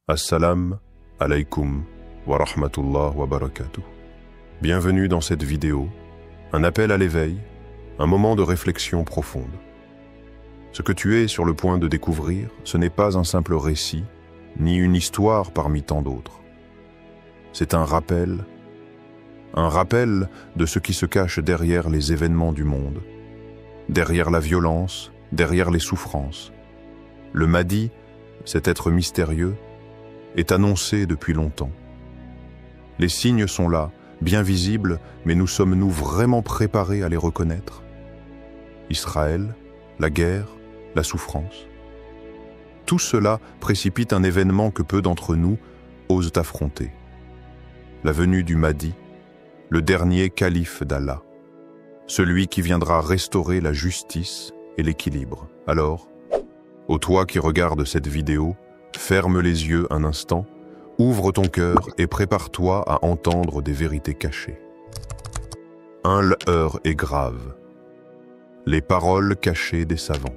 Assalam alaikum wa rahmatullah wa barakatuh. Bienvenue dans cette vidéo, un appel à l'éveil, un moment de réflexion profonde. Ce que tu es sur le point de découvrir, ce n'est pas un simple récit, ni une histoire parmi tant d'autres. C'est un rappel de ce qui se cache derrière les événements du monde, derrière la violence, derrière les souffrances. Le Mahdi, cet être mystérieux, est annoncé depuis longtemps. Les signes sont là, bien visibles, mais nous sommes-nous vraiment préparés à les reconnaître? Israël, la guerre, la souffrance. Tout cela précipite un événement que peu d'entre nous osent affronter. La venue du Mahdi, le dernier calife d'Allah, celui qui viendra restaurer la justice et l'équilibre. Alors, ô toi qui regardes cette vidéo, ferme les yeux un instant, ouvre ton cœur et prépare-toi à entendre des vérités cachées. L'heure est grave. Les paroles cachées des savants.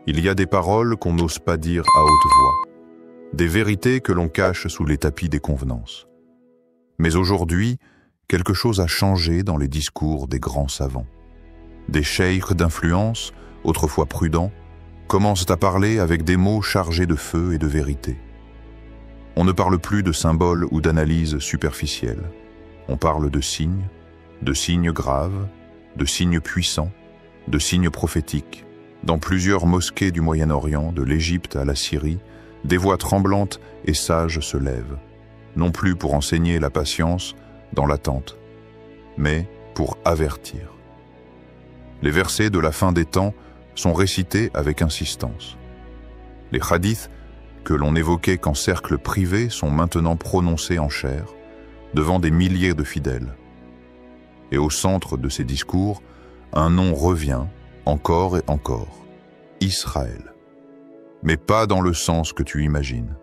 Il y a des paroles qu'on n'ose pas dire à haute voix, des vérités que l'on cache sous les tapis des convenances. Mais aujourd'hui, quelque chose a changé dans les discours des grands savants. Des cheikhes d'influence, autrefois prudents, commencent à parler avec des mots chargés de feu et de vérité. On ne parle plus de symboles ou d'analyses superficielles. On parle de signes graves, de signes puissants, de signes prophétiques. Dans plusieurs mosquées du Moyen-Orient, de l'Égypte à la Syrie, des voix tremblantes et sages se lèvent, non plus pour enseigner la patience dans l'attente, mais pour avertir. Les versets de la fin des temps sont récités avec insistance. Les hadiths, que l'on évoquait qu'en cercle privé, sont maintenant prononcés en chair, devant des milliers de fidèles. Et au centre de ces discours, un nom revient, encore et encore, Israël. Mais pas dans le sens que tu imagines.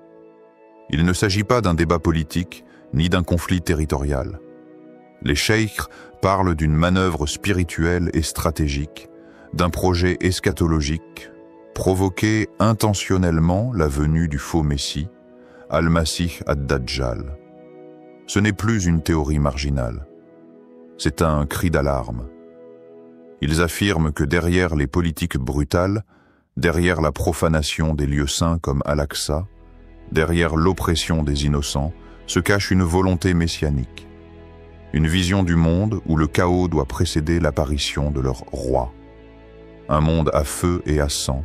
Il ne s'agit pas d'un débat politique, ni d'un conflit territorial. Les cheikhes parlent d'une manœuvre spirituelle et stratégique, d'un projet eschatologique, provoquer intentionnellement la venue du faux Messie, Al-Masih ad-Dajjal. Ce n'est plus une théorie marginale. C'est un cri d'alarme. Ils affirment que derrière les politiques brutales, derrière la profanation des lieux saints comme Al-Aqsa, derrière l'oppression des innocents, se cache une volonté messianique. Une vision du monde où le chaos doit précéder l'apparition de leur roi. Un monde à feu et à sang,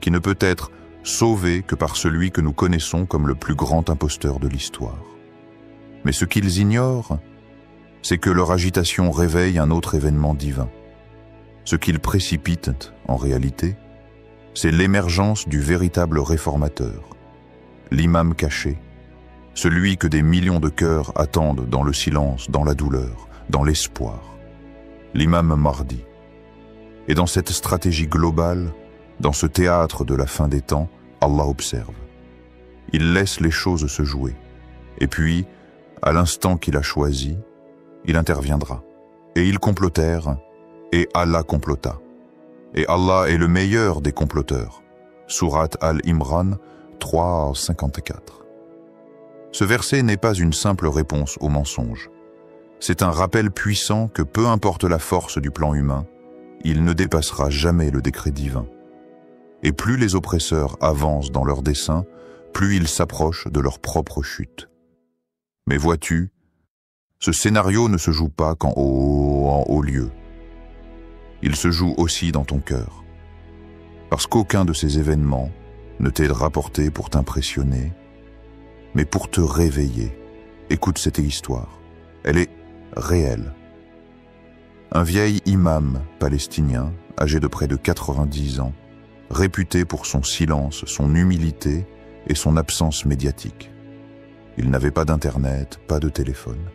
qui ne peut être sauvé que par celui que nous connaissons comme le plus grand imposteur de l'histoire. Mais ce qu'ils ignorent, c'est que leur agitation réveille un autre événement divin. Ce qu'ils précipitent, en réalité, c'est l'émergence du véritable réformateur, l'imam caché, celui que des millions de cœurs attendent dans le silence, dans la douleur, dans l'espoir, l'imam Mahdi. Et dans cette stratégie globale, dans ce théâtre de la fin des temps, Allah observe. Il laisse les choses se jouer. Et puis, à l'instant qu'il a choisi, il interviendra. Et ils complotèrent, et Allah complota. Et Allah est le meilleur des comploteurs. Sourate Al-Imran 3:54. Ce verset n'est pas une simple réponse au mensonge. C'est un rappel puissant que peu importe la force du plan humain, il ne dépassera jamais le décret divin. Et plus les oppresseurs avancent dans leurs desseins, plus ils s'approchent de leur propre chute. Mais vois-tu, ce scénario ne se joue pas qu'en haut lieu. Il se joue aussi dans ton cœur. Parce qu'aucun de ces événements ne t'est rapporté pour t'impressionner, mais pour te réveiller. Écoute cette histoire. Elle est réelle. Un vieil imam palestinien, âgé de près de 90 ans, réputé pour son silence, son humilité et son absence médiatique. Il n'avait pas d'internet, pas de téléphone.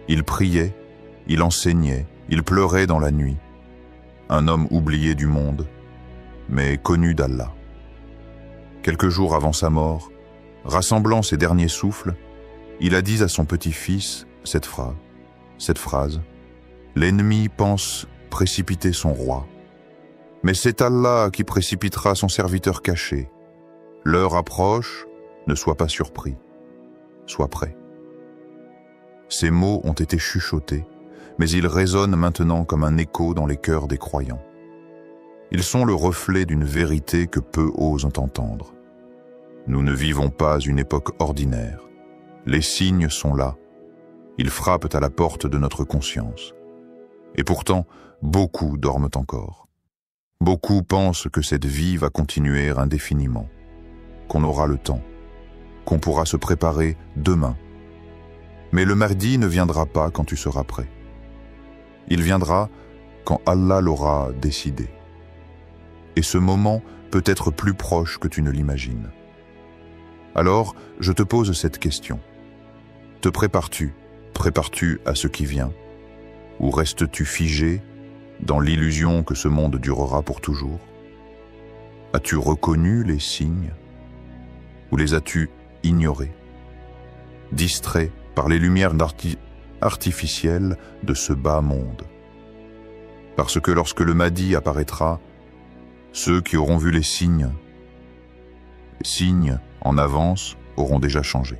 Il priait, il enseignait, il pleurait dans la nuit. Un homme oublié du monde, mais connu d'Allah. Quelques jours avant sa mort, rassemblant ses derniers souffles, il a dit à son petit-fils cette phrase. L'ennemi pense précipiter son roi. Mais c'est Allah qui précipitera son serviteur caché. L'heure approche, Ne sois pas surpris, sois prêt. Ces mots ont été chuchotés, mais ils résonnent maintenant comme un écho dans les cœurs des croyants. Ils sont le reflet d'une vérité que peu osent entendre. Nous ne vivons pas une époque ordinaire. Les signes sont là. Ils frappent à la porte de notre conscience. Et pourtant, beaucoup dorment encore. Beaucoup pensent que cette vie va continuer indéfiniment, qu'on aura le temps, qu'on pourra se préparer demain. Mais le Mahdi ne viendra pas quand tu seras prêt. Il viendra quand Allah l'aura décidé. Et ce moment peut être plus proche que tu ne l'imagines. Alors, je te pose cette question. Te prépares-tu? Prépares-tu à ce qui vient? Ou restes-tu figé dans l'illusion que ce monde durera pour toujours? As-tu reconnu les signes? Ou les as-tu ignorés? Distrait par les lumières artificielles de ce bas monde. Parce que lorsque le Mahdi apparaîtra, ceux qui auront vu les signes en avance auront déjà changé.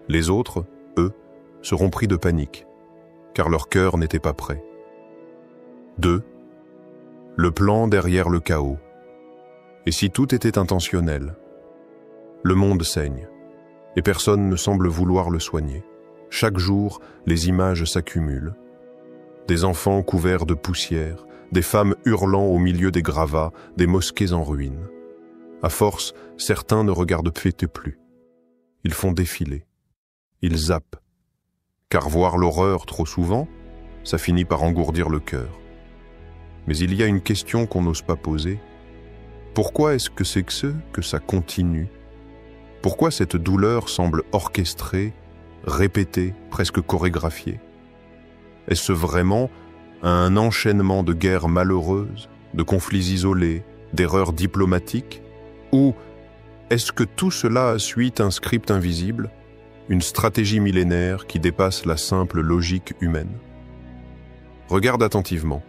Les autres, eux, seront pris de panique, car leur cœur n'était pas prêt. 2. Le plan derrière le chaos. Et si tout était intentionnel? Le monde saigne, et personne ne semble vouloir le soigner. Chaque jour, les images s'accumulent. Des enfants couverts de poussière, des femmes hurlant au milieu des gravats, des mosquées en ruine. À force, certains ne regardent plus. Ils font défiler. Ils zappent. Car voir l'horreur trop souvent, ça finit par engourdir le cœur. Mais il y a une question qu'on n'ose pas poser. Pourquoi est-ce que ça continue? Pourquoi cette douleur semble orchestrée, répétée, presque chorégraphiée? Est-ce vraiment un enchaînement de guerres malheureuses, de conflits isolés, d'erreurs diplomatiques? Ou est-ce que tout cela suit un script invisible, une stratégie millénaire qui dépasse la simple logique humaine? Regarde attentivement.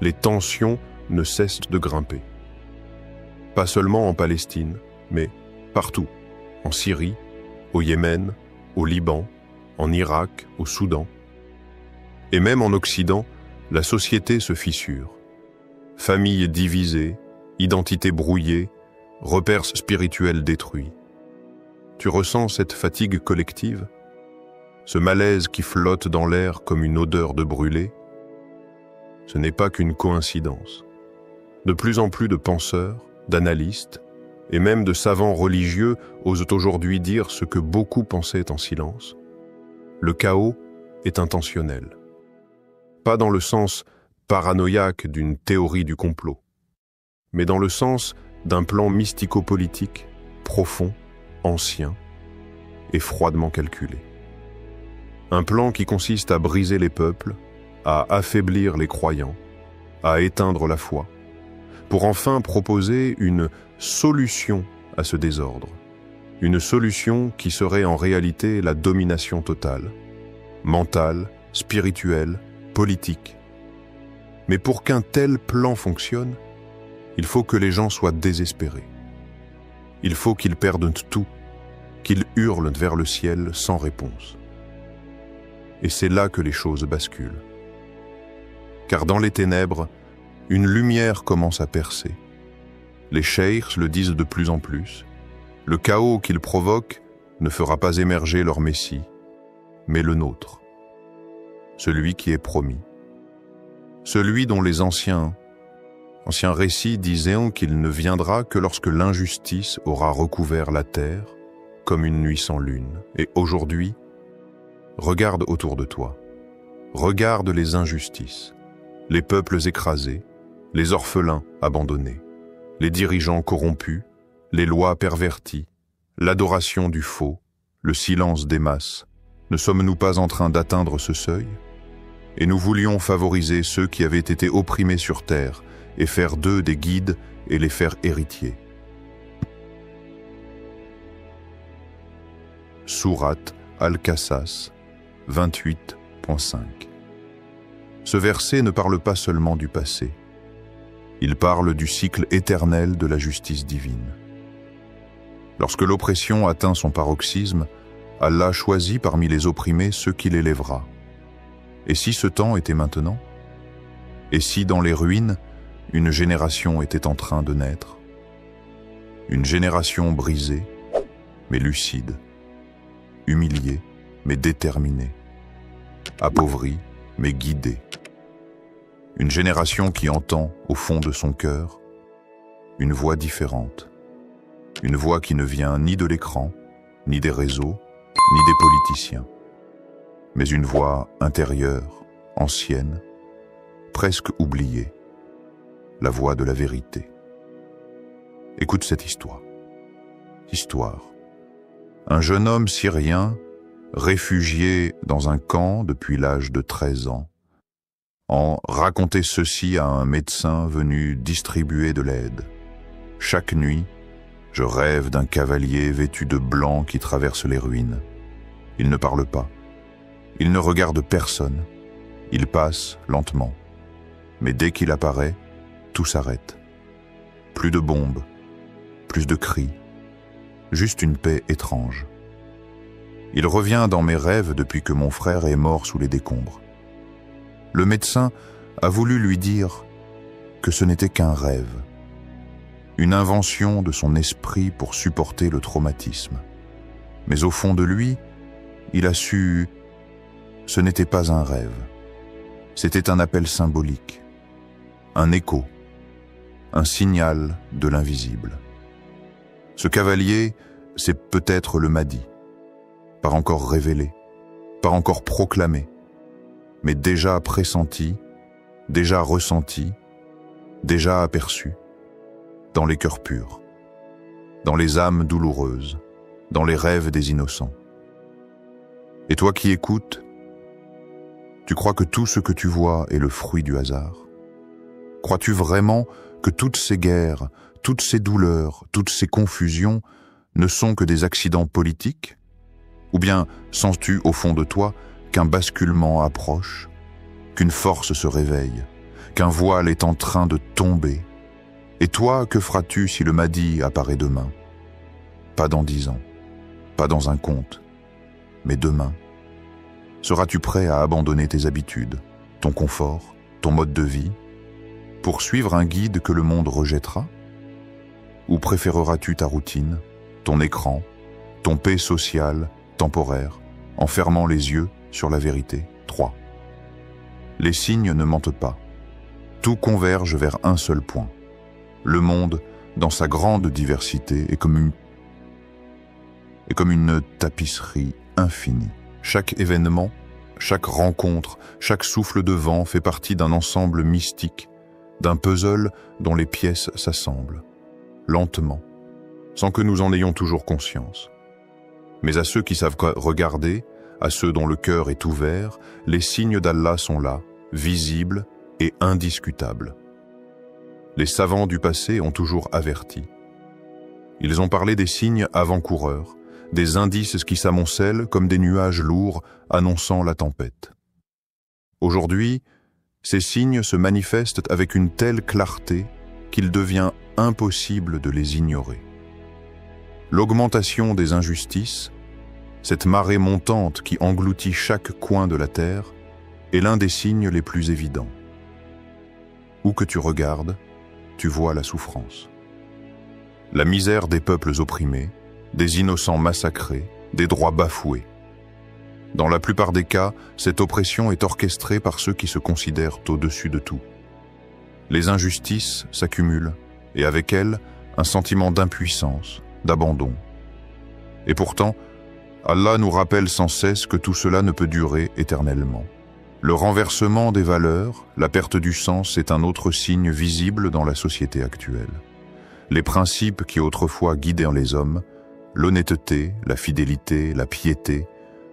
Les tensions ne cessent de grimper. Pas seulement en Palestine, mais partout, en Syrie, au Yémen, au Liban, en Irak, au Soudan. Et même en Occident, la société se fissure. Familles divisées, identités brouillées, repères spirituels détruits. Tu ressens cette fatigue collective? Ce malaise qui flotte dans l'air comme une odeur de brûlé? Ce n'est pas qu'une coïncidence. De plus en plus de penseurs, d'analystes, et même de savants religieux osent aujourd'hui dire ce que beaucoup pensaient en silence. Le chaos est intentionnel. Pas dans le sens paranoïaque d'une théorie du complot, mais dans le sens d'un plan mystico-politique, profond, ancien et froidement calculé. Un plan qui consiste à briser les peuples, à affaiblir les croyants, à éteindre la foi, pour enfin proposer une solution à ce désordre. Une solution qui serait en réalité la domination totale, mentale, spirituelle, politique. Mais pour qu'un tel plan fonctionne, il faut que les gens soient désespérés. Il faut qu'ils perdent tout, qu'ils hurlent vers le ciel sans réponse. Et c'est là que les choses basculent. Car dans les ténèbres, une lumière commence à percer. Les cheikhs le disent de plus en plus. Le chaos qu'ils provoquent ne fera pas émerger leur Messie, mais le nôtre. Celui qui est promis. Celui dont les anciens récits disaient qu'il ne viendra que lorsque l'injustice aura recouvert la terre comme une nuit sans lune. Et aujourd'hui, regarde autour de toi. Regarde les injustices, les peuples écrasés, les orphelins abandonnés, les dirigeants corrompus, les lois perverties, l'adoration du faux, le silence des masses. Ne sommes-nous pas en train d'atteindre ce seuil? Et nous voulions favoriser ceux qui avaient été opprimés sur terre et faire d'eux des guides et les faire héritiers. Sourate Al-Qasas 28.5. Ce verset ne parle pas seulement du passé. Il parle du cycle éternel de la justice divine. Lorsque l'oppression atteint son paroxysme, Allah choisit parmi les opprimés ceux qu'il élèvera. Et si ce temps était maintenant? Et si dans les ruines, une génération était en train de naître? Une génération brisée, mais lucide, humiliée, mais déterminée, appauvrie, mais guidée. Une génération qui entend, au fond de son cœur, une voix différente. Une voix qui ne vient ni de l'écran, ni des réseaux, ni des politiciens, mais une voix intérieure, ancienne, presque oubliée, la voix de la vérité. Écoute cette histoire. Un jeune homme syrien, réfugié dans un camp depuis l'âge de 13 ans, en racontait ceci à un médecin venu distribuer de l'aide. Chaque nuit, je rêve d'un cavalier vêtu de blanc qui traverse les ruines. Il ne parle pas. Il ne regarde personne. Il passe lentement. Mais dès qu'il apparaît, tout s'arrête. Plus de bombes, plus de cris, juste une paix étrange. Il revient dans mes rêves depuis que mon frère est mort sous les décombres. Le médecin a voulu lui dire que ce n'était qu'un rêve, une invention de son esprit pour supporter le traumatisme. Mais au fond de lui, il a su, ce n'était pas un rêve, c'était un appel symbolique, un écho, un signal de l'invisible. Ce cavalier, c'est peut-être le Mahdi, pas encore révélé, pas encore proclamé, mais déjà pressenti, déjà ressenti, déjà aperçu, dans les cœurs purs, dans les âmes douloureuses, dans les rêves des innocents. Et toi qui écoutes, tu crois que tout ce que tu vois est le fruit du hasard? Crois-tu vraiment que toutes ces guerres, toutes ces douleurs, toutes ces confusions ne sont que des accidents politiques? Ou bien sens-tu au fond de toi qu'un basculement approche, qu'une force se réveille, qu'un voile est en train de tomber? Et toi, que feras-tu si le Mahdi apparaît demain? Pas dans 10 ans, pas dans un conte, mais demain. Seras-tu prêt à abandonner tes habitudes, ton confort, ton mode de vie, pour suivre un guide que le monde rejettera? Ou préféreras-tu ta routine, ton écran, ton paix sociale, temporaire, en fermant les yeux sur la vérité? 3. Les signes ne mentent pas. Tout converge vers un seul point. Le monde, dans sa grande diversité, est comme une tapisserie infinie. Chaque événement, chaque rencontre, chaque souffle de vent fait partie d'un ensemble mystique, d'un puzzle dont les pièces s'assemblent, lentement, sans que nous en ayons toujours conscience. Mais à ceux qui savent regarder, à ceux dont le cœur est ouvert, les signes d'Allah sont là, visibles et indiscutables. Les savants du passé ont toujours averti. Ils ont parlé des signes avant-coureurs, des indices qui s'amoncellent comme des nuages lourds annonçant la tempête. Aujourd'hui, ces signes se manifestent avec une telle clarté qu'il devient impossible de les ignorer. L'augmentation des injustices, cette marée montante qui engloutit chaque coin de la terre, est l'un des signes les plus évidents. Où que tu regardes, tu vois la souffrance. La misère des peuples opprimés, des innocents massacrés, des droits bafoués. Dans la plupart des cas, cette oppression est orchestrée par ceux qui se considèrent au-dessus de tout. Les injustices s'accumulent, et avec elles, un sentiment d'impuissance, d'abandon. Et pourtant, Allah nous rappelle sans cesse que tout cela ne peut durer éternellement. Le renversement des valeurs, la perte du sens est un autre signe visible dans la société actuelle. Les principes qui autrefois guidaient les hommes, l'honnêteté, la fidélité, la piété,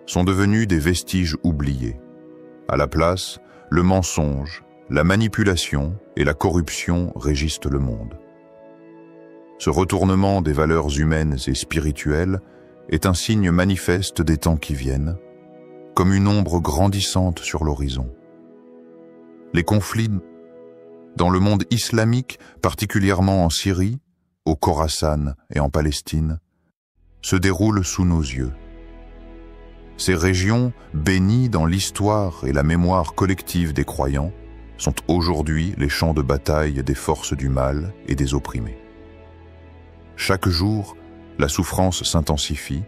sont devenus des vestiges oubliés. À la place, le mensonge, la manipulation et la corruption régissent le monde. Ce retournement des valeurs humaines et spirituelles est un signe manifeste des temps qui viennent, comme une ombre grandissante sur l'horizon. Les conflits dans le monde islamique, particulièrement en Syrie, au Khorasan et en Palestine, se déroule sous nos yeux. Ces régions, bénies dans l'histoire et la mémoire collective des croyants, sont aujourd'hui les champs de bataille des forces du mal et des opprimés. Chaque jour, la souffrance s'intensifie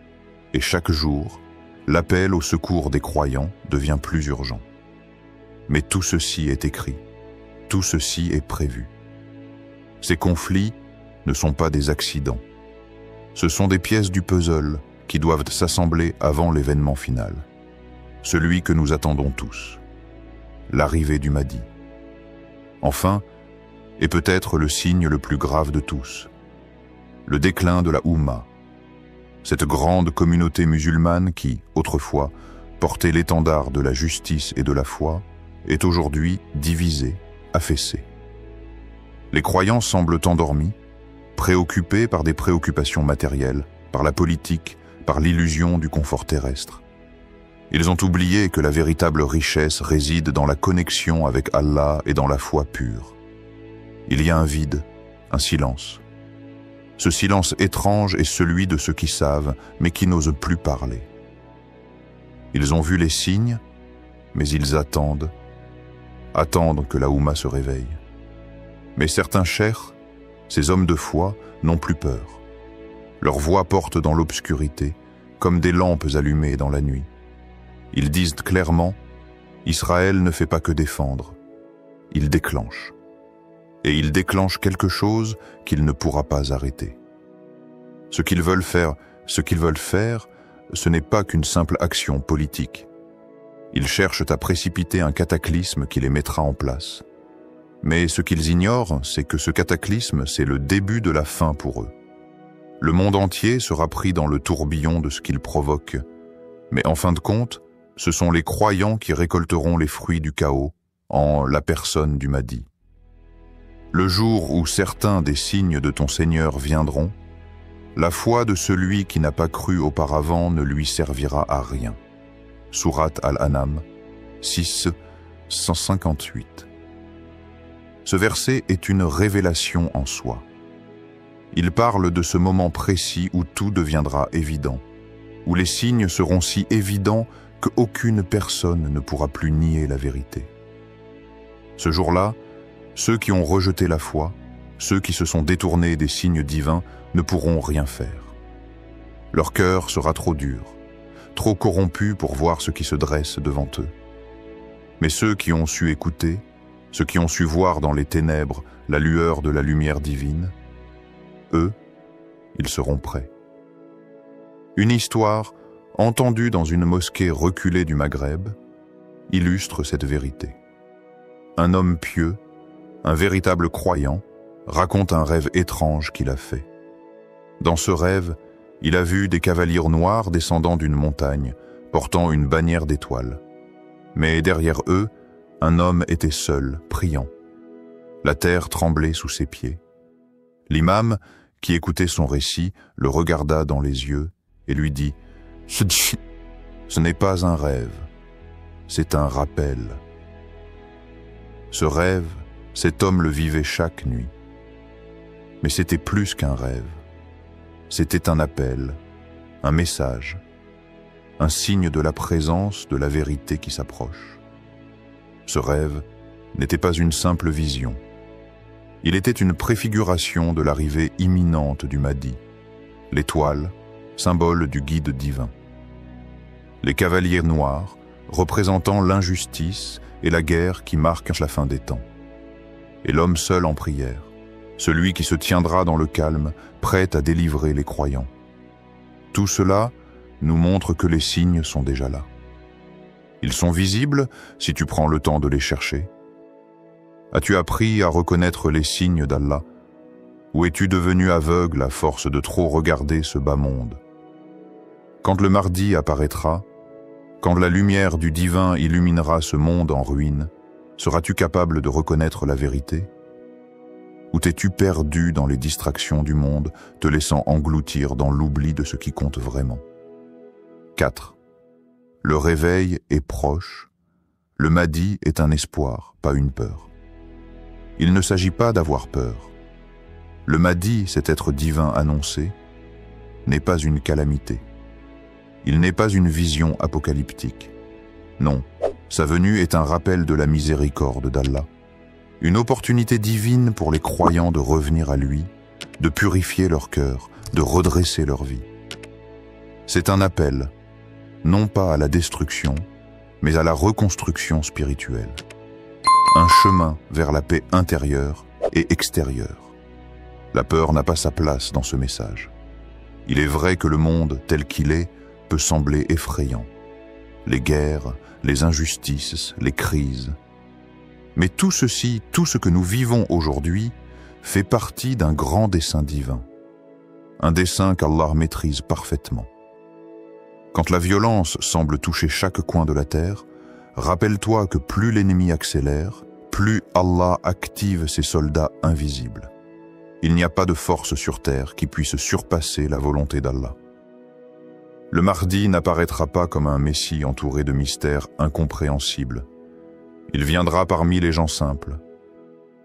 et chaque jour, l'appel au secours des croyants devient plus urgent. Mais tout ceci est écrit, tout ceci est prévu. Ces conflits ne sont pas des accidents. Ce sont des pièces du puzzle qui doivent s'assembler avant l'événement final. Celui que nous attendons tous. L'arrivée du Mahdi. Enfin, et peut-être le signe le plus grave de tous, le déclin de la Oumma, cette grande communauté musulmane qui, autrefois, portait l'étendard de la justice et de la foi, est aujourd'hui divisée, affaissée. Les croyants semblent endormis, préoccupés par des préoccupations matérielles, par la politique, par l'illusion du confort terrestre. Ils ont oublié que la véritable richesse réside dans la connexion avec Allah et dans la foi pure. Il y a un vide, un silence. Ce silence étrange est celui de ceux qui savent, mais qui n'osent plus parler. Ils ont vu les signes, mais ils attendent que la Oumma se réveille. Mais certains cheikhs, ces hommes de foi, n'ont plus peur. Leur voix porte dans l'obscurité, comme des lampes allumées dans la nuit. Ils disent clairement, Israël ne fait pas que défendre, il déclenche. Et il déclenche quelque chose qu'il ne pourra pas arrêter. Ce qu'ils veulent faire, ce n'est pas qu'une simple action politique. Ils cherchent à précipiter un cataclysme qui les mettra en place. Mais ce qu'ils ignorent, c'est que ce cataclysme, c'est le début de la fin pour eux. Le monde entier sera pris dans le tourbillon de ce qu'ils provoquent. Mais en fin de compte, ce sont les croyants qui récolteront les fruits du chaos en la personne du Mahdi. Le jour où certains des signes de ton Seigneur viendront, la foi de celui qui n'a pas cru auparavant ne lui servira à rien. Sourate Al-An'am 6, 158. Ce verset est une révélation en soi. Il parle de ce moment précis où tout deviendra évident, où les signes seront si évidents qu'aucune personne ne pourra plus nier la vérité. Ce jour-là, ceux qui ont rejeté la foi, ceux qui se sont détournés des signes divins, ne pourront rien faire. Leur cœur sera trop dur, trop corrompu pour voir ce qui se dresse devant eux. Mais ceux qui ont su écouter, ceux qui ont su voir dans les ténèbres la lueur de la lumière divine, eux, ils seront prêts. Une histoire, entendue dans une mosquée reculée du Maghreb, illustre cette vérité. Un homme pieux, un véritable croyant, raconte un rêve étrange qu'il a fait. Dans ce rêve, il a vu des cavaliers noirs descendant d'une montagne, portant une bannière d'étoiles. Mais derrière eux, un homme était seul, priant. La terre tremblait sous ses pieds. L'imam, qui écoutait son récit, le regarda dans les yeux et lui dit « Ce n'est pas un rêve, c'est un rappel. » Ce rêve, cet homme le vivait chaque nuit. Mais c'était plus qu'un rêve. C'était un appel, un message, un signe de la présence de la vérité qui s'approche. Ce rêve n'était pas une simple vision. Il était une préfiguration de l'arrivée imminente du Mahdi, l'étoile, symbole du guide divin. Les cavaliers noirs, représentant l'injustice et la guerre qui marquent la fin des temps. Et l'homme seul en prière, celui qui se tiendra dans le calme, prêt à délivrer les croyants. Tout cela nous montre que les signes sont déjà là. Ils sont visibles si tu prends le temps de les chercher. As-tu appris à reconnaître les signes d'Allah? Ou es-tu devenu aveugle à force de trop regarder ce bas monde? Quand le Mahdi apparaîtra, quand la lumière du divin illuminera ce monde en ruine, seras-tu capable de reconnaître la vérité? Ou t'es-tu perdu dans les distractions du monde, te laissant engloutir dans l'oubli de ce qui compte vraiment? 4. Le réveil est proche. Le Mahdi est un espoir, pas une peur. Il ne s'agit pas d'avoir peur. Le Mahdi, cet être divin annoncé, n'est pas une calamité. Il n'est pas une vision apocalyptique. Non, sa venue est un rappel de la miséricorde d'Allah, une opportunité divine pour les croyants de revenir à lui, de purifier leur cœur, de redresser leur vie. C'est un appel, non pas à la destruction, mais à la reconstruction spirituelle. Un chemin vers la paix intérieure et extérieure. La peur n'a pas sa place dans ce message. Il est vrai que le monde tel qu'il est peut sembler effrayant. Les guerres, les injustices, les crises. Mais tout ceci, tout ce que nous vivons aujourd'hui, fait partie d'un grand dessein divin. Un dessein qu'Allah maîtrise parfaitement. Quand la violence semble toucher chaque coin de la terre, rappelle-toi que plus l'ennemi accélère, plus Allah active ses soldats invisibles. Il n'y a pas de force sur terre qui puisse surpasser la volonté d'Allah. Le Mahdi n'apparaîtra pas comme un messie entouré de mystères incompréhensibles. Il viendra parmi les gens simples,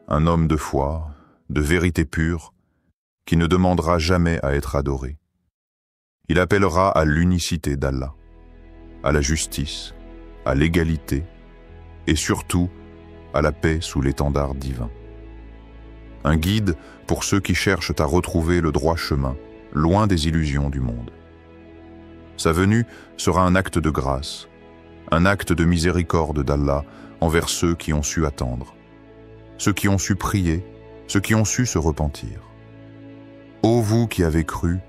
un homme de foi, de vérité pure, qui ne demandera jamais à être adoré. Il appellera à l'unicité d'Allah, à la justice, à l'égalité et surtout à la paix sous l'étendard divin. Un guide pour ceux qui cherchent à retrouver le droit chemin, loin des illusions du monde. Sa venue sera un acte de grâce, un acte de miséricorde d'Allah envers ceux qui ont su attendre, ceux qui ont su prier, ceux qui ont su se repentir. Ô vous qui avez cru,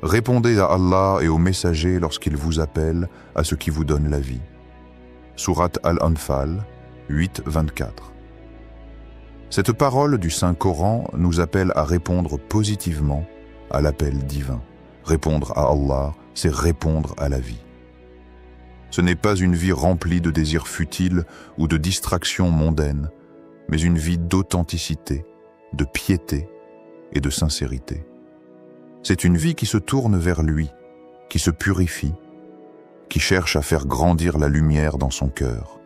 répondez à Allah et aux messagers lorsqu'ils vous appellent à ce qui vous donne la vie. Sourate Al-Anfal, 8-24. Cette parole du Saint-Coran nous appelle à répondre positivement à l'appel divin. Répondre à Allah, c'est répondre à la vie. Ce n'est pas une vie remplie de désirs futiles ou de distractions mondaines, mais une vie d'authenticité, de piété et de sincérité. C'est une vie qui se tourne vers lui, qui se purifie, qui cherche à faire grandir la lumière dans son cœur.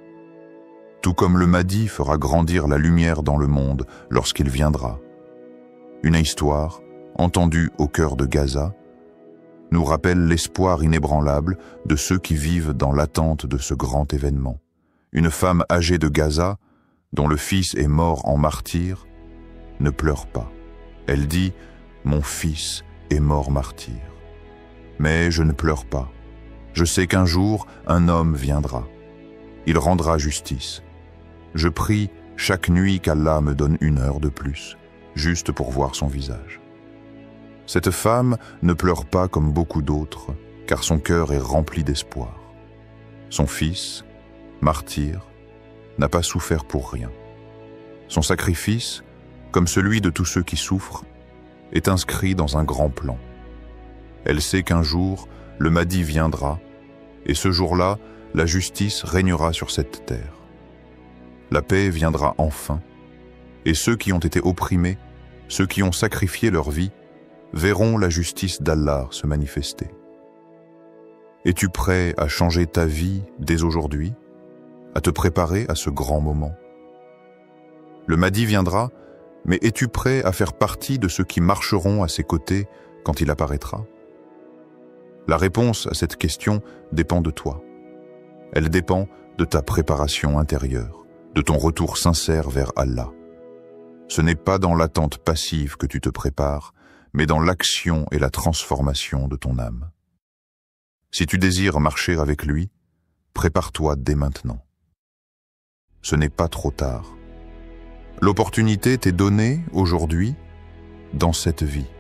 Tout comme le Mahdi fera grandir la lumière dans le monde lorsqu'il viendra. Une histoire, entendue au cœur de Gaza, nous rappelle l'espoir inébranlable de ceux qui vivent dans l'attente de ce grand événement. Une femme âgée de Gaza, dont le fils est mort en martyr, ne pleure pas. Elle dit « Mon fils est mort martyr. Mais je ne pleure pas. Je sais qu'un jour, un homme viendra. Il rendra justice. Je prie chaque nuit qu'Allah me donne 1 heure de plus, juste pour voir son visage. » Cette femme ne pleure pas comme beaucoup d'autres, car son cœur est rempli d'espoir. Son fils, martyr, n'a pas souffert pour rien. Son sacrifice, comme celui de tous ceux qui souffrent, est inscrit dans un grand plan. Elle sait qu'un jour, le Mahdi viendra, et ce jour-là, la justice régnera sur cette terre. La paix viendra enfin, et ceux qui ont été opprimés, ceux qui ont sacrifié leur vie, verront la justice d'Allah se manifester. Es-tu prêt à changer ta vie dès aujourd'hui, à te préparer à ce grand moment? Le Mahdi viendra, mais es-tu prêt à faire partie de ceux qui marcheront à ses côtés quand il apparaîtra? La réponse à cette question dépend de toi. Elle dépend de ta préparation intérieure, de ton retour sincère vers Allah. Ce n'est pas dans l'attente passive que tu te prépares, mais dans l'action et la transformation de ton âme. Si tu désires marcher avec lui, prépare-toi dès maintenant. Ce n'est pas trop tard. L'opportunité t'est donnée aujourd'hui, dans cette vie.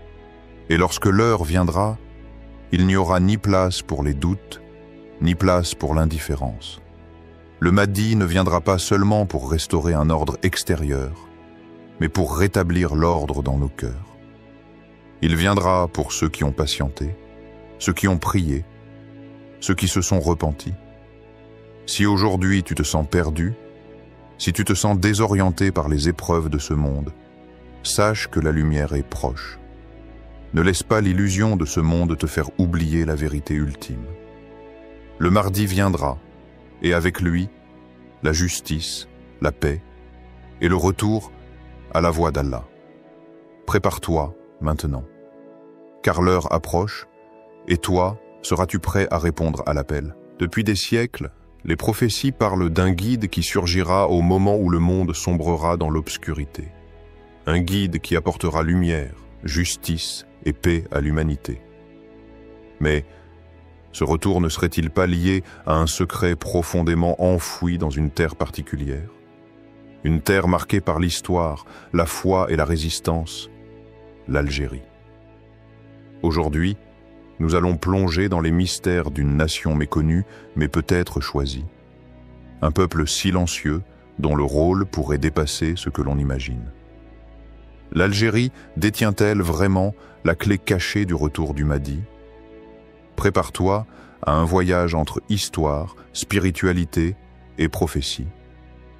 Et lorsque l'heure viendra, il n'y aura ni place pour les doutes, ni place pour l'indifférence. Le Mahdi ne viendra pas seulement pour restaurer un ordre extérieur, mais pour rétablir l'ordre dans nos cœurs. Il viendra pour ceux qui ont patienté, ceux qui ont prié, ceux qui se sont repentis. Si aujourd'hui tu te sens perdu, si tu te sens désorienté par les épreuves de ce monde, sache que la lumière est proche. Ne laisse pas l'illusion de ce monde te faire oublier la vérité ultime. Le Mahdi viendra, et avec lui, la justice, la paix et le retour à la voie d'Allah. Prépare-toi maintenant, car l'heure approche Et toi, seras-tu prêt à répondre à l'appel? Depuis des siècles, les prophéties parlent d'un guide qui surgira au moment où le monde sombrera dans l'obscurité. Un guide qui apportera lumière, justice et paix à l'humanité. Mais ce retour ne serait-il pas lié à un secret profondément enfoui dans une terre particulière? Une terre marquée par l'histoire, la foi et la résistance, l'Algérie. Aujourd'hui, nous allons plonger dans les mystères d'une nation méconnue, mais peut-être choisie. Un peuple silencieux, dont le rôle pourrait dépasser ce que l'on imagine. L'Algérie détient-elle vraiment la clé cachée du retour du Mahdi? Prépare-toi à un voyage entre histoire, spiritualité et prophétie,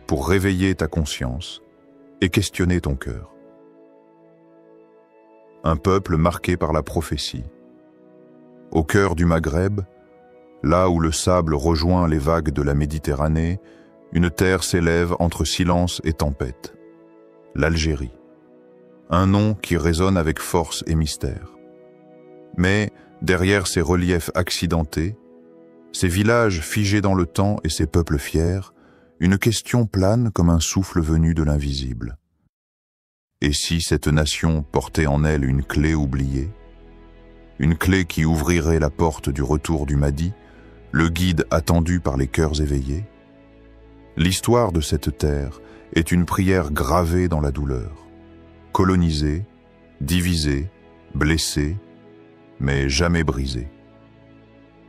pour réveiller ta conscience et questionner ton cœur. Un peuple marqué par la prophétie. Au cœur du Maghreb, là où le sable rejoint les vagues de la Méditerranée, une terre s'élève entre silence et tempête. L'Algérie. Un nom qui résonne avec force et mystère. Mais derrière ces reliefs accidentés, ces villages figés dans le temps et ces peuples fiers, une question plane comme un souffle venu de l'invisible. Et si cette nation portait en elle une clé oubliée? Une clé qui ouvrirait la porte du retour du Mahdi, le guide attendu par les cœurs éveillés? L'histoire de cette terre est une prière gravée dans la douleur. Colonisée, divisée, blessée, mais jamais brisée.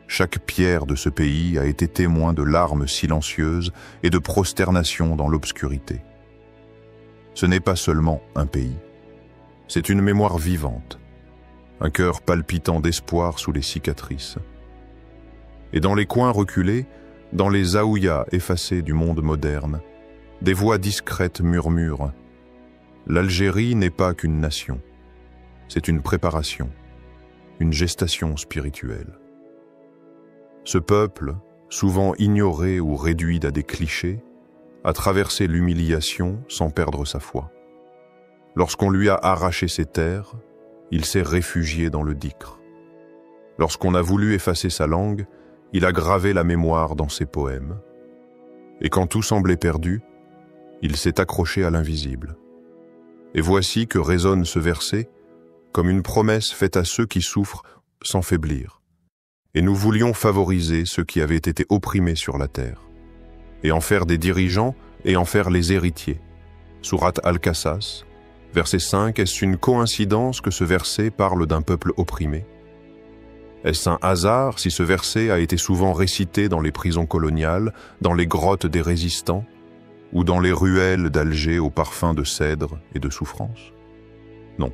Chaque pierre de ce pays a été témoin de larmes silencieuses et de prosternation dans l'obscurité. Ce n'est pas seulement un pays, c'est une mémoire vivante, un cœur palpitant d'espoir sous les cicatrices. Et dans les coins reculés, dans les zaouïas effacés du monde moderne, des voix discrètes murmurent « L'Algérie n'est pas qu'une nation, c'est une préparation, une gestation spirituelle. » Ce peuple, souvent ignoré ou réduit à des clichés, a traversé l'humiliation sans perdre sa foi. Lorsqu'on lui a arraché ses terres, il s'est réfugié dans le Dikr. Lorsqu'on a voulu effacer sa langue, il a gravé la mémoire dans ses poèmes. Et quand tout semblait perdu, il s'est accroché à l'invisible. Et voici que résonne ce verset, comme une promesse faite à ceux qui souffrent sans faiblir. Et nous voulions favoriser ceux qui avaient été opprimés sur la terre, et en faire des dirigeants et en faire les héritiers. Sourate Al-Qasas, verset 5, est-ce une coïncidence que ce verset parle d'un peuple opprimé? Est-ce un hasard si ce verset a été souvent récité dans les prisons coloniales, dans les grottes des résistants, ou dans les ruelles d'Alger au parfum de cèdre et de souffrance? Non.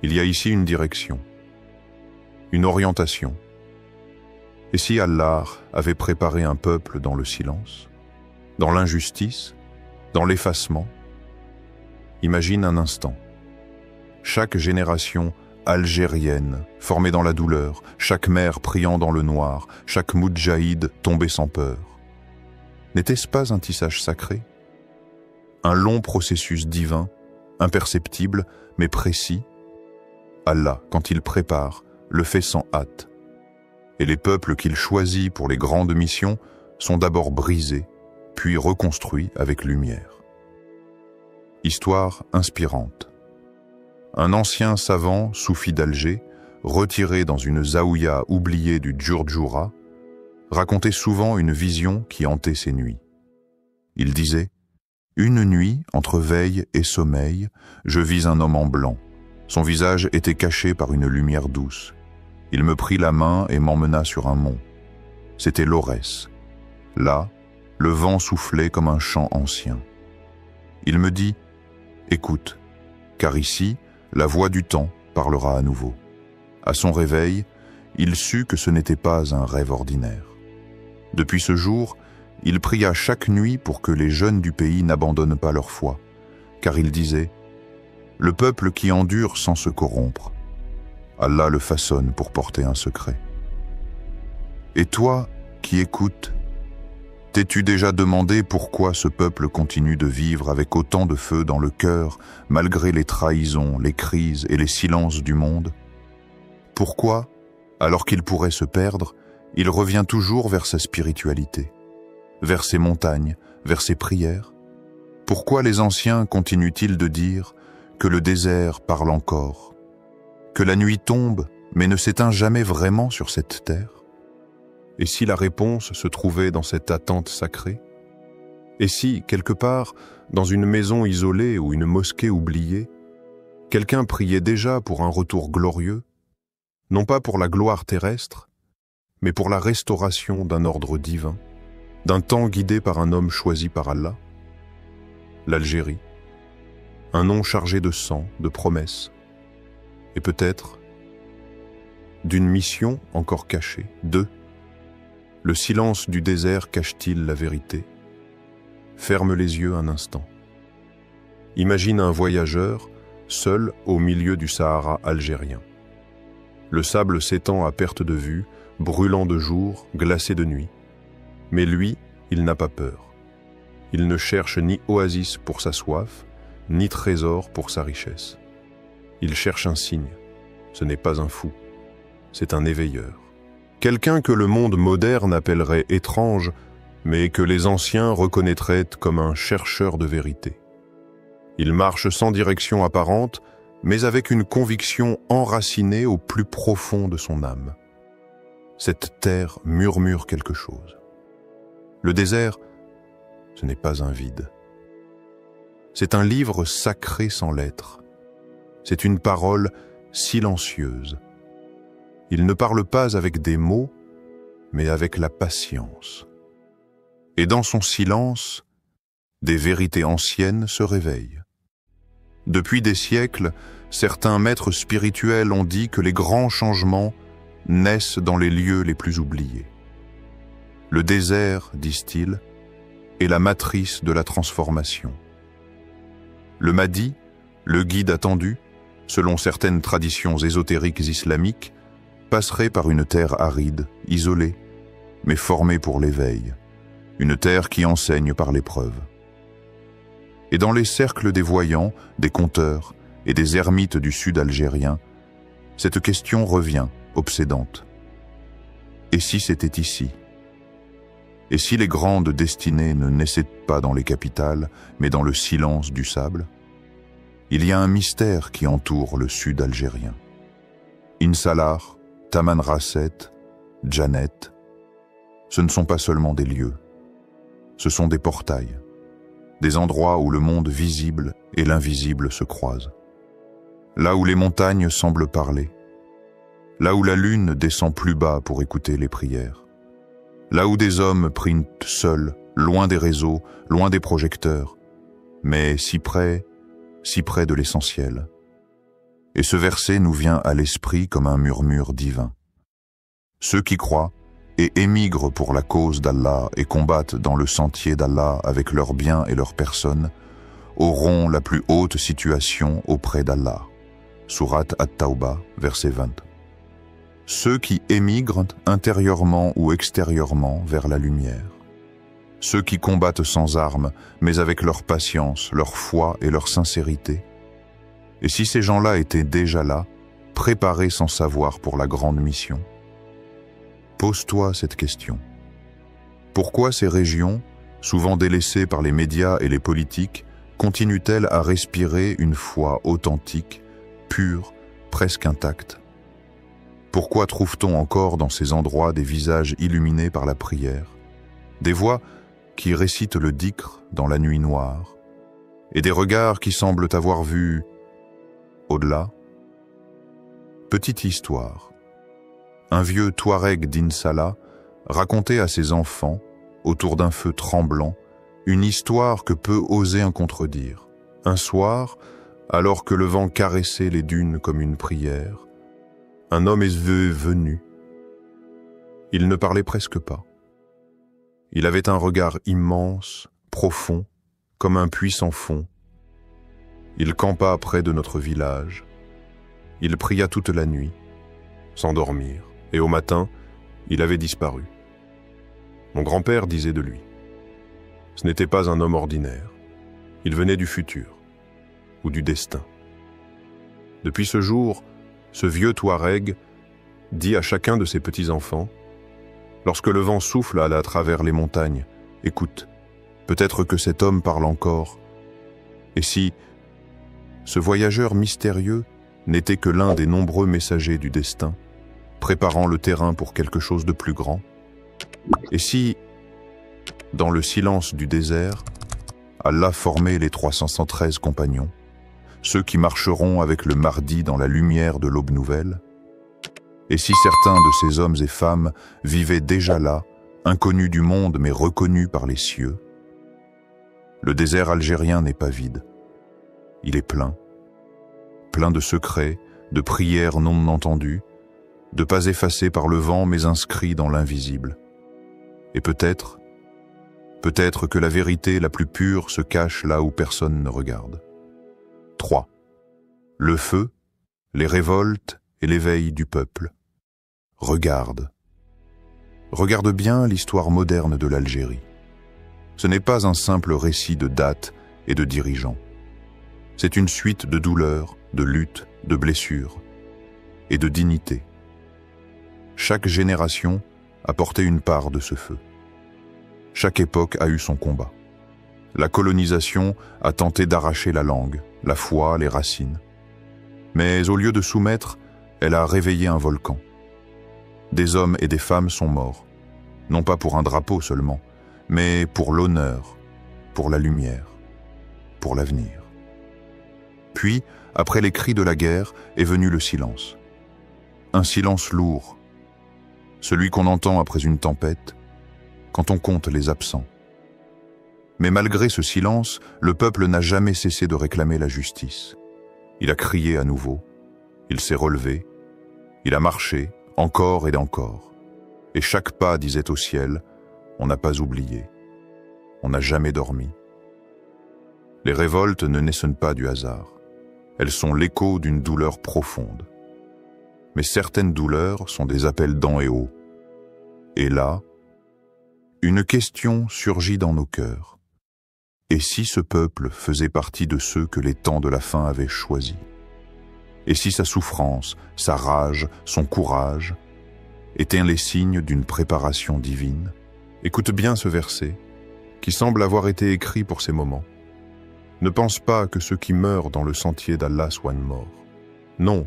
Il y a ici une direction, une orientation. Et si Allah avait préparé un peuple dans le silence, dans l'injustice, dans l'effacement? Imagine un instant. Chaque génération algérienne, formée dans la douleur, chaque mère priant dans le noir, chaque moudjahid tombé sans peur. N'était-ce pas un tissage sacré? Un long processus divin, imperceptible, mais précis? Allah, quand il prépare, le fait sans hâte. Et les peuples qu'il choisit pour les grandes missions sont d'abord brisés, puis reconstruits avec lumière. Histoire inspirante. Un ancien savant, soufi d'Alger, retiré dans une zaouïa oubliée du Djurdjoura, racontait souvent une vision qui hantait ses nuits. Il disait « Une nuit, entre veille et sommeil, je vis un homme en blanc. Son visage était caché par une lumière douce. Il me prit la main et m'emmena sur un mont. C'était l'Aurès. Là, le vent soufflait comme un chant ancien. Il me dit « Écoute, car ici, la voix du temps parlera à nouveau. » À son réveil, il sut que ce n'était pas un rêve ordinaire. Depuis ce jour, il pria chaque nuit pour que les jeunes du pays n'abandonnent pas leur foi, car il disait « Le peuple qui endure sans se corrompre, Allah le façonne pour porter un secret. » Et toi, qui écoutes, t'es-tu déjà demandé pourquoi ce peuple continue de vivre avec autant de feu dans le cœur, malgré les trahisons, les crises et les silences du monde? Pourquoi, Alors qu'il pourrait se perdre, il revient toujours vers sa spiritualité, vers ses montagnes, vers ses prières. Pourquoi les anciens continuent-ils de dire que le désert parle encore, que la nuit tombe mais ne s'éteint jamais vraiment sur cette terre? Et si la réponse se trouvait dans cette attente sacrée? Et si, quelque part, dans une maison isolée ou une mosquée oubliée, quelqu'un priait déjà pour un retour glorieux, non pas pour la gloire terrestre, mais pour la restauration d'un ordre divin, d'un temps guidé par un homme choisi par Allah? L'Algérie, un nom chargé de sang, de promesses, et peut-être d'une mission encore cachée. 2. Le silence du désert cache-t-il la vérité? Ferme les yeux un instant. Imagine un voyageur, seul au milieu du Sahara algérien. Le sable s'étend à perte de vue, brûlant de jour, glacé de nuit. Mais lui, il n'a pas peur. Il ne cherche ni oasis pour sa soif, ni trésor pour sa richesse. Il cherche un signe. Ce n'est pas un fou, c'est un éveilleur. Quelqu'un que le monde moderne appellerait étrange, mais que les anciens reconnaîtraient comme un chercheur de vérité. Il marche sans direction apparente, mais avec une conviction enracinée au plus profond de son âme. Cette terre murmure quelque chose. Le désert, ce n'est pas un vide. C'est un livre sacré sans lettres. C'est une parole silencieuse. Il ne parle pas avec des mots, mais avec la patience. Et dans son silence, des vérités anciennes se réveillent. Depuis des siècles, certains maîtres spirituels ont dit que les grands changements naissent dans les lieux les plus oubliés. Le désert, disent-ils, est la matrice de la transformation. Le Mahdi, le guide attendu, selon certaines traditions ésotériques islamiques, passerait par une terre aride, isolée, mais formée pour l'éveil, une terre qui enseigne par l'épreuve. Et dans les cercles des voyants, des conteurs et des ermites du sud algérien, cette question revient, obsédante. Et si c'était ici? Et si les grandes destinées ne naissaient pas dans les capitales, mais dans le silence du sable? Il y a un mystère qui entoure le sud algérien. Insalar, Tamanrasset, Djanet, ce ne sont pas seulement des lieux, ce sont des portails, des endroits où le monde visible et l'invisible se croisent. Là où les montagnes semblent parler, là où la lune descend plus bas pour écouter les prières, là où des hommes prient seuls, loin des réseaux, loin des projecteurs, mais si près de l'essentiel. Et ce verset nous vient à l'esprit comme un murmure divin. Ceux qui croient et émigrent pour la cause d'Allah et combattent dans le sentier d'Allah avec leurs biens et leurs personnes auront la plus haute situation auprès d'Allah. Sourate At-Tawbah, verset 20. Ceux qui émigrent intérieurement ou extérieurement vers la lumière. Ceux qui combattent sans armes, mais avec leur patience, leur foi et leur sincérité. Et si ces gens-là étaient déjà là, préparés sans savoir pour la grande mission? Pose-toi cette question. Pourquoi ces régions, souvent délaissées par les médias et les politiques, continuent-elles à respirer une foi authentique, pure, presque intacte? Pourquoi trouve-t-on encore dans ces endroits des visages illuminés par la prière, des voix qui récitent le dhikr dans la nuit noire, et des regards qui semblent avoir vu au-delà? Petite histoire. Un vieux Touareg d'Insalah racontait à ses enfants, autour d'un feu tremblant, une histoire que peu oser un contredire. Un soir, alors que le vent caressait les dunes comme une prière, un homme est venu. Il ne parlait presque pas. Il avait un regard immense, profond, comme un puits sans fond. Il campa près de notre village. Il pria toute la nuit, sans dormir, et au matin, il avait disparu. Mon grand-père disait de lui. Ce n'était pas un homme ordinaire. Il venait du futur, ou du destin. Depuis ce jour, ce vieux Touareg dit à chacun de ses petits-enfants, « Lorsque le vent souffle à travers les montagnes, écoute, peut-être que cet homme parle encore. Et si ce voyageur mystérieux n'était que l'un des nombreux messagers du destin, préparant le terrain pour quelque chose de plus grand? Et si, dans le silence du désert, Allah formait les 313 compagnons, ceux qui marcheront avec le Mahdi dans la lumière de l'aube nouvelle? Et si certains de ces hommes et femmes vivaient déjà là, inconnus du monde mais reconnus par les cieux? Le désert algérien n'est pas vide. Il est plein de secrets, de prières non entendues, de pas effacés par le vent mais inscrits dans l'invisible. Et peut-être que la vérité la plus pure se cache là où personne ne regarde. 3. Le feu, les révoltes et l'éveil du peuple. Regarde bien l'histoire moderne de l'Algérie. Ce n'est pas un simple récit de dates et de dirigeants. C'est une suite de douleurs, de luttes, de blessures et de dignité. Chaque génération a porté une part de ce feu. Chaque époque a eu son combat. La colonisation a tenté d'arracher la langue, la foi, les racines. Mais au lieu de soumettre, elle a réveillé un volcan. Des hommes et des femmes sont morts, non pas pour un drapeau seulement, mais pour l'honneur, pour la lumière, pour l'avenir. Puis, après les cris de la guerre, est venu le silence. Un silence lourd, celui qu'on entend après une tempête, quand on compte les absents. Mais malgré ce silence, le peuple n'a jamais cessé de réclamer la justice. Il a crié à nouveau, il s'est relevé, il a marché, encore et encore. Et chaque pas disait au ciel, on n'a pas oublié, on n'a jamais dormi. Les révoltes ne naissent pas du hasard. Elles sont l'écho d'une douleur profonde. Mais certaines douleurs sont des appels d'en et haut. Et là, une question surgit dans nos cœurs. Et si ce peuple faisait partie de ceux que les temps de la fin avaient choisis? Et si sa souffrance, sa rage, son courage étaient les signes d'une préparation divine? Écoute bien ce verset, qui semble avoir été écrit pour ces moments. Ne pense pas que ceux qui meurent dans le sentier d'Allah soient morts. Non,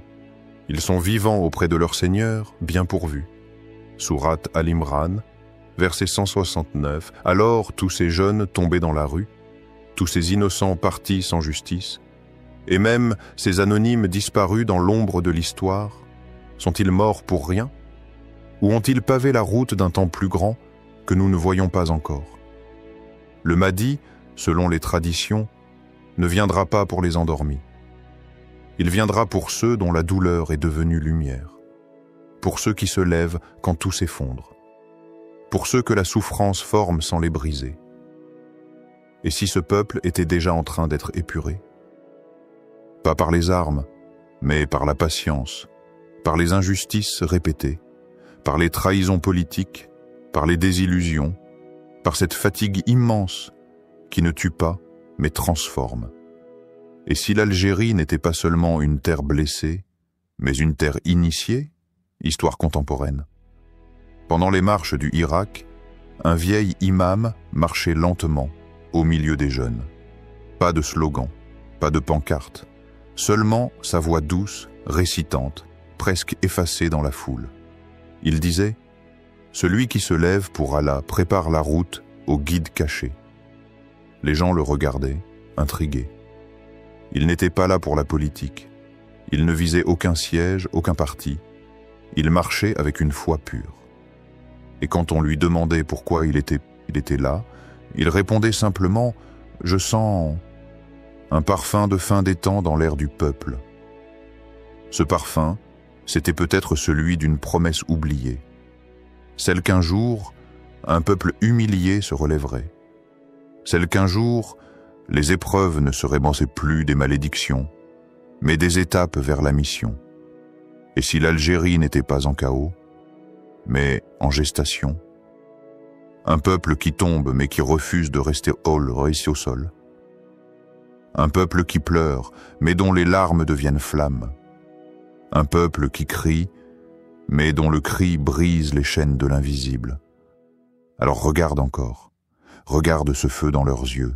ils sont vivants auprès de leur Seigneur, bien pourvus. Sourate Al-Imran, verset 169. Alors tous ces jeunes tombés dans la rue, tous ces innocents partis sans justice, et même ces anonymes disparus dans l'ombre de l'histoire, sont-ils morts pour rien? Ou ont-ils pavé la route d'un temps plus grand que nous ne voyons pas encore? Le Mahdi, selon les traditions, ne viendra pas pour les endormis. Il viendra pour ceux dont la douleur est devenue lumière, pour ceux qui se lèvent quand tout s'effondre, pour ceux que la souffrance forme sans les briser. Et si ce peuple était déjà en train d'être épuré? Pas par les armes, mais par la patience, par les injustices répétées, par les trahisons politiques, par les désillusions, par cette fatigue immense qui ne tue pas, mais transforme. Et si l'Algérie n'était pas seulement une terre blessée, mais une terre initiée, histoire contemporaine. Pendant les marches du Irak, un vieil imam marchait lentement au milieu des jeunes. Pas de slogan, pas de pancarte, seulement sa voix douce, récitante, presque effacée dans la foule. Il disait « Celui qui se lève pour Allah prépare la route au guide caché. » Les gens le regardaient, intrigués. Il n'était pas là pour la politique. Il ne visait aucun siège, aucun parti. Il marchait avec une foi pure. Et quand on lui demandait pourquoi il était là, il répondait simplement « Je sens un parfum de fin des temps dans l'air du peuple. » Ce parfum, c'était peut-être celui d'une promesse oubliée, celle qu'un jour, un peuple humilié se relèverait, celle qu'un jour, les épreuves ne seraient plus des malédictions, mais des étapes vers la mission. Et si l'Algérie n'était pas en chaos, mais en gestation, un peuple qui tombe mais qui refuse de rester réussi au sol, un peuple qui pleure mais dont les larmes deviennent flammes, un peuple qui crie mais dont le cri brise les chaînes de l'invisible. Alors regarde encore, regarde ce feu dans leurs yeux,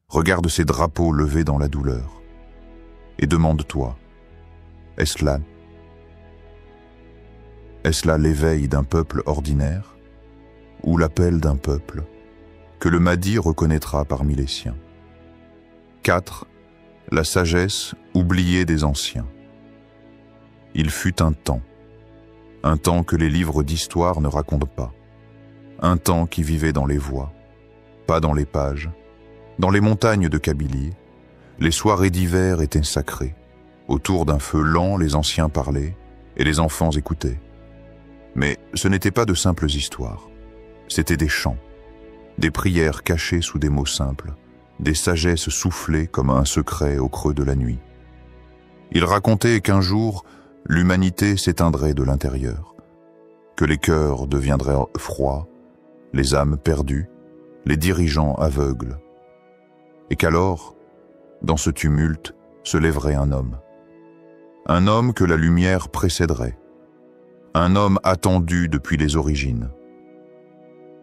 regarde ces drapeaux levés dans la douleur, et demande-toi, est-ce là l'éveil d'un peuple ordinaire, ou l'appel d'un peuple que le Mahdi reconnaîtra parmi les siens? 4. La sagesse oubliée des anciens. Il fut un temps que les livres d'histoire ne racontent pas, un temps qui vivait dans les voix, pas dans les pages, dans les montagnes de Kabylie. Les soirées d'hiver étaient sacrées. Autour d'un feu lent, les anciens parlaient et les enfants écoutaient. Mais ce n'étaient pas de simples histoires. C'étaient des chants, des prières cachées sous des mots simples, des sagesses soufflées comme un secret au creux de la nuit. Ils racontaient qu'un jour, l'humanité s'éteindrait de l'intérieur, que les cœurs deviendraient froids, les âmes perdues, les dirigeants aveugles, et qu'alors, dans ce tumulte, se lèverait un homme que la lumière précéderait, un homme attendu depuis les origines.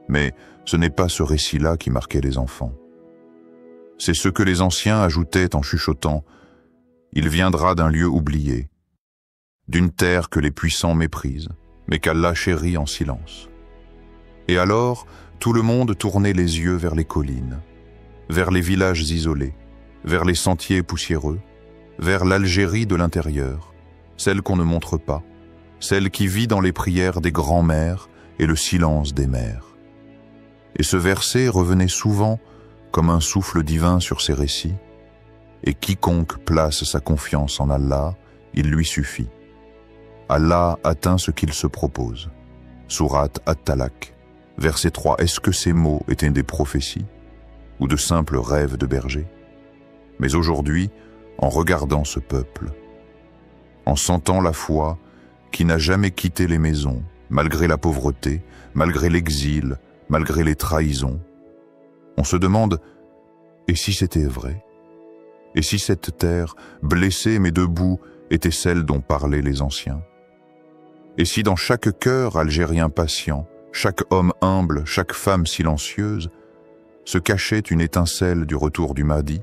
Mais ce n'est pas ce récit-là qui marquait les enfants. C'est ce que les anciens ajoutaient en chuchotant « Il viendra d'un lieu oublié, d'une terre que les puissants méprisent, mais qu'Allah chérit en silence. » Et alors, tout le monde tournait les yeux vers les collines, vers les villages isolés, vers les sentiers poussiéreux, vers l'Algérie de l'intérieur, celle qu'on ne montre pas, celle qui vit dans les prières des grands-mères et le silence des mères. Et ce verset revenait souvent comme un souffle divin sur ces récits, et quiconque place sa confiance en Allah, il lui suffit. Allah atteint ce qu'il se propose. Sourate At-Talaq, verset 3. Est-ce que ces mots étaient des prophéties ou de simples rêves de berger? Mais aujourd'hui, en regardant ce peuple, en sentant la foi qui n'a jamais quitté les maisons, malgré la pauvreté, malgré l'exil, malgré les trahisons, on se demande, et si c'était vrai? Et si cette terre, blessée mais debout, était celle dont parlaient les anciens? Et si dans chaque cœur algérien patient, chaque homme humble, chaque femme silencieuse, se cachait une étincelle du retour du Mahdi?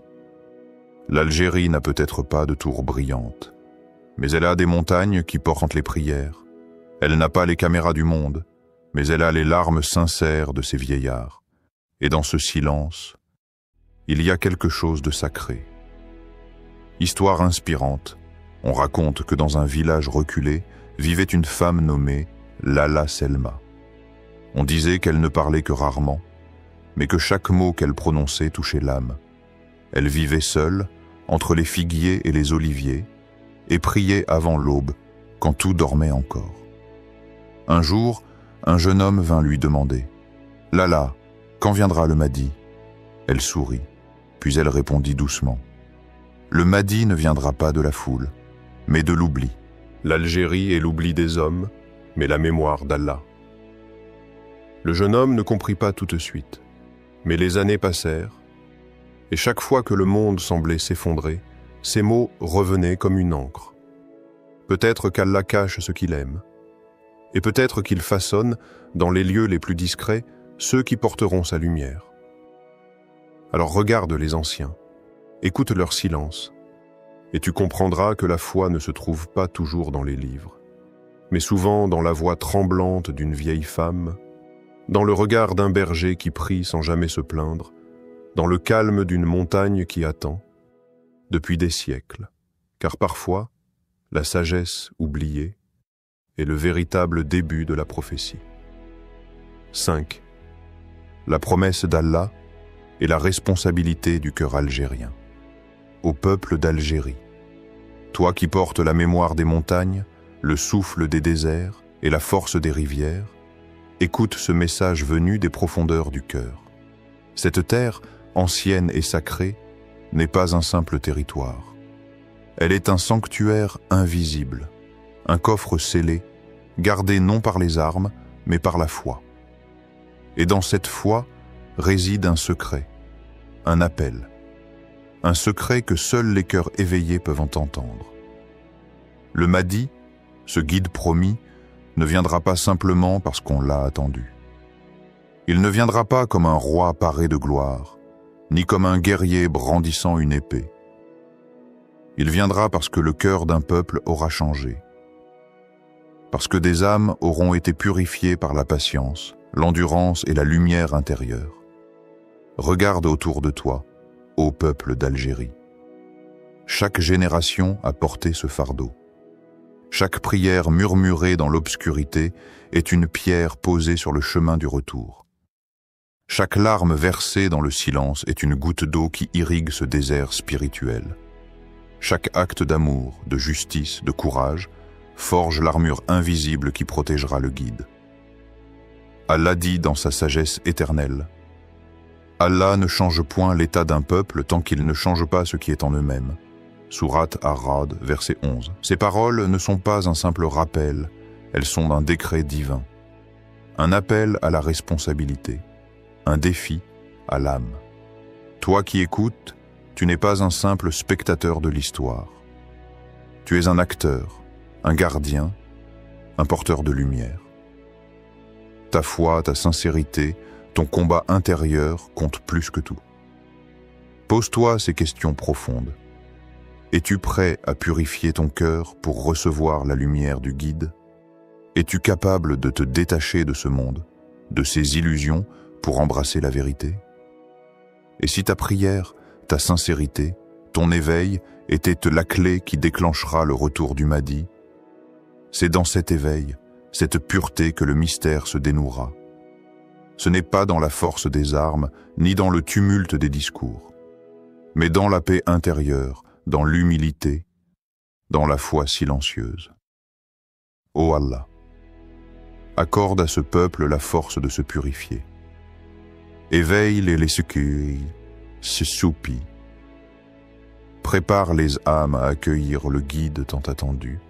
L'Algérie n'a peut-être pas de tour brillante, mais elle a des montagnes qui portent les prières. Elle n'a pas les caméras du monde, mais elle a les larmes sincères de ses vieillards. Et dans ce silence, il y a quelque chose de sacré. Histoire inspirante, on raconte que dans un village reculé vivait une femme nommée Lala Selma. On disait qu'elle ne parlait que rarement, mais que chaque mot qu'elle prononçait touchait l'âme. Elle vivait seule, entre les figuiers et les oliviers, et priait avant l'aube, quand tout dormait encore. Un jour, un jeune homme vint lui demander « Lala, quand viendra le Mahdi ?» Elle sourit, puis elle répondit doucement « Le Mahdi ne viendra pas de la foule, mais de l'oubli. L'Algérie est l'oubli des hommes, mais la mémoire d'Allah. » Le jeune homme ne comprit pas tout de suite, mais les années passèrent, et chaque fois que le monde semblait s'effondrer, ces mots revenaient comme une encre. Peut-être qu'Allah cache ce qu'il aime, et peut-être qu'il façonne, dans les lieux les plus discrets, ceux qui porteront sa lumière. Alors regarde les anciens, écoute leur silence, et tu comprendras que la foi ne se trouve pas toujours dans les livres, mais souvent dans la voix tremblante d'une vieille femme, dans le regard d'un berger qui prie sans jamais se plaindre, dans le calme d'une montagne qui attend, depuis des siècles, car parfois, la sagesse oubliée est le véritable début de la prophétie. 5. La promesse d'Allah et la responsabilité du cœur algérien. Au peuple d'Algérie, toi qui portes la mémoire des montagnes, le souffle des déserts et la force des rivières, écoute ce message venu des profondeurs du cœur. Cette terre, ancienne et sacrée, n'est pas un simple territoire. Elle est un sanctuaire invisible, un coffre scellé, gardé non par les armes, mais par la foi. Et dans cette foi réside un secret, un appel, un secret que seuls les cœurs éveillés peuvent entendre. Le Mahdi, ce guide promis, ne viendra pas simplement parce qu'on l'a attendu. Il ne viendra pas comme un roi paré de gloire, ni comme un guerrier brandissant une épée. Il viendra parce que le cœur d'un peuple aura changé, parce que des âmes auront été purifiées par la patience, l'endurance et la lumière intérieure. Regarde autour de toi, ô peuple d'Algérie. Chaque génération a porté ce fardeau. Chaque prière murmurée dans l'obscurité est une pierre posée sur le chemin du retour. Chaque larme versée dans le silence est une goutte d'eau qui irrigue ce désert spirituel. Chaque acte d'amour, de justice, de courage forge l'armure invisible qui protégera le guide. Allah dit dans sa sagesse éternelle: Allah ne change point l'état d'un peuple tant qu'il ne change pas ce qui est en eux-mêmes. Sourate Ar-Ra'd, verset 11. Ces paroles ne sont pas un simple rappel, elles sont un décret divin. Un appel à la responsabilité, un défi à l'âme. Toi qui écoutes, tu n'es pas un simple spectateur de l'histoire. Tu es un acteur, un gardien, un porteur de lumière. Ta foi, ta sincérité, ton combat intérieur comptent plus que tout. Pose-toi ces questions profondes. Es-tu prêt à purifier ton cœur pour recevoir la lumière du guide? Es-tu capable de te détacher de ce monde, de ses illusions, pour embrasser la vérité? Et si ta prière, ta sincérité, ton éveil était la clé qui déclenchera le retour du Mahdi, c'est dans cet éveil, cette pureté que le mystère se dénouera. Ce n'est pas dans la force des armes, ni dans le tumulte des discours, mais dans la paix intérieure, dans l'humilité, dans la foi silencieuse. Ô Allah, accorde à ce peuple la force de se purifier. Éveille les secueils, se soupit. Prépare les âmes à accueillir le guide tant attendu.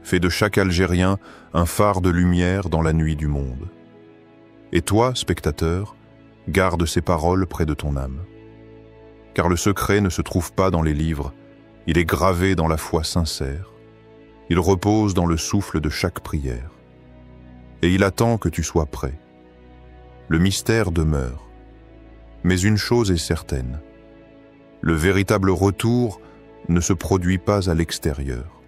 Fais de chaque Algérien un phare de lumière dans la nuit du monde. Et toi, spectateur, garde ces paroles près de ton âme. Car le secret ne se trouve pas dans les livres, il est gravé dans la foi sincère. Il repose dans le souffle de chaque prière. Et il attend que tu sois prêt. Le mystère demeure. Mais une chose est certaine. Le véritable retour ne se produit pas à l'extérieur.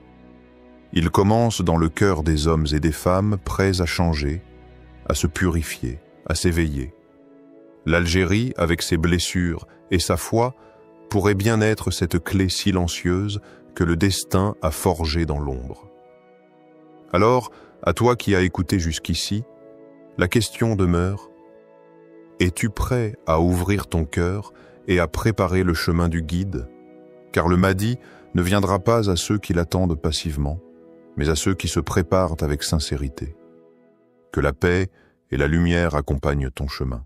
Il commence dans le cœur des hommes et des femmes prêts à changer, à se purifier, à s'éveiller. L'Algérie, avec ses blessures et sa foi, pourrait bien être cette clé silencieuse que le destin a forgée dans l'ombre. Alors, à toi qui as écouté jusqu'ici, la question demeure: es-tu prêt à ouvrir ton cœur et à préparer le chemin du guide? Car le Mahdi ne viendra pas à ceux qui l'attendent passivement, mais à ceux qui se préparent avec sincérité. Que la paix et la lumière accompagnent ton chemin.